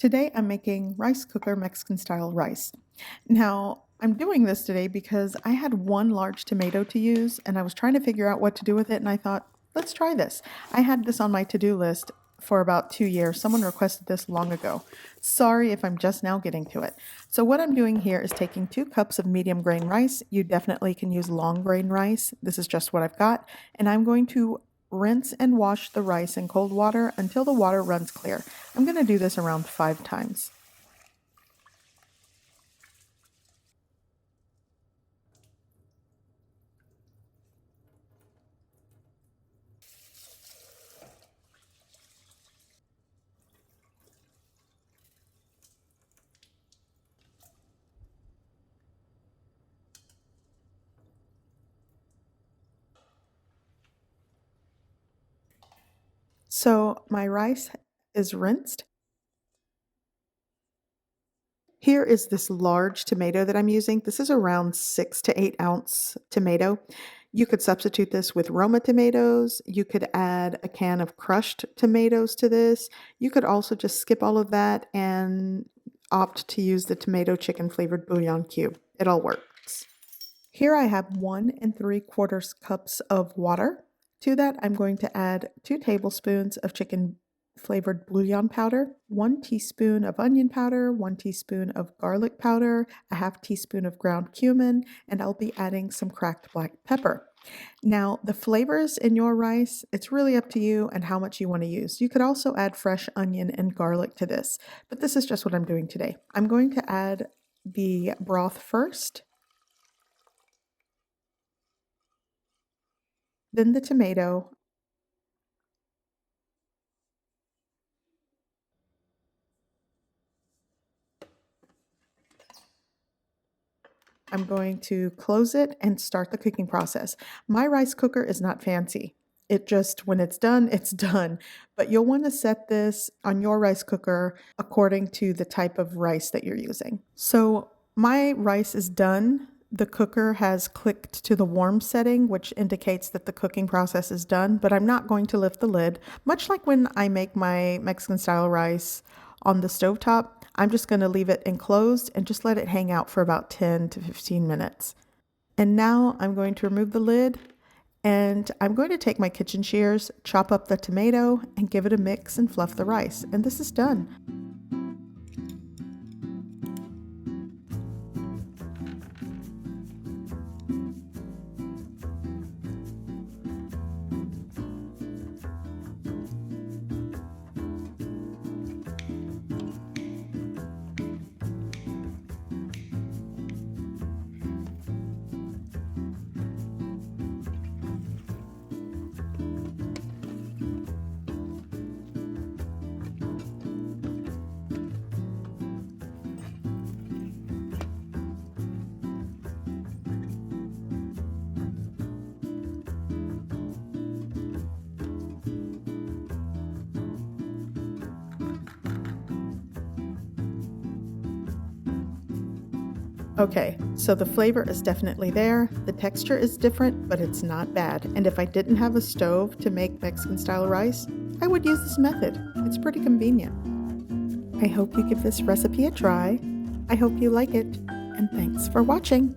Today I'm making rice cooker Mexican style rice. Now, I'm doing this today because I had one large tomato to use and I was trying to figure out what to do with it, and I thought, let's try this. I had this on my to-do list for about 2 years. Someone requested this long ago. Sorry if I'm just now getting to it. So what I'm doing here is taking 2 cups of medium grain rice. You definitely can use long grain rice. This is just what I've got. And I'm going to rinse and wash the rice in cold water until the water runs clear. I'm going to do this around 5 times. So my rice is rinsed. Here is this large tomato that I'm using. This is around 6 to 8 ounce tomato. You could substitute this with Roma tomatoes. You could add a can of crushed tomatoes to this. You could also just skip all of that and opt to use the tomato chicken flavored bouillon cube. It all works. Here I have 1 3/4 cups of water. To that, I'm going to add 2 tablespoons of chicken flavored bouillon powder, 1 teaspoon of onion powder, 1 teaspoon of garlic powder, a half teaspoon of ground cumin, and I'll be adding some cracked black pepper. Now, the flavors in your rice, it's really up to you and how much you want to use. You could also add fresh onion and garlic to this, but this is just what I'm doing today. I'm going to add the broth first, then the tomato. I'm going to close it and start the cooking process. My rice cooker is not fancy. It just, when it's done, it's done. But you'll want to set this on your rice cooker according to the type of rice that you're using. So my rice is done. The cooker has clicked to the warm setting, which indicates that the cooking process is done, but I'm not going to lift the lid. Much like when I make my Mexican style rice on the stovetop, I'm just going to leave it enclosed and just let it hang out for about 10 to 15 minutes. And now I'm going to remove the lid and I'm going to take my kitchen shears, chop up the tomato, and give it a mix and fluff the rice. And this is done. Okay, so the flavor is definitely there. The texture is different, but it's not bad. And if I didn't have a stove to make Mexican style rice, I would use this method. It's pretty convenient. I hope you give this recipe a try. I hope you like it, and thanks for watching.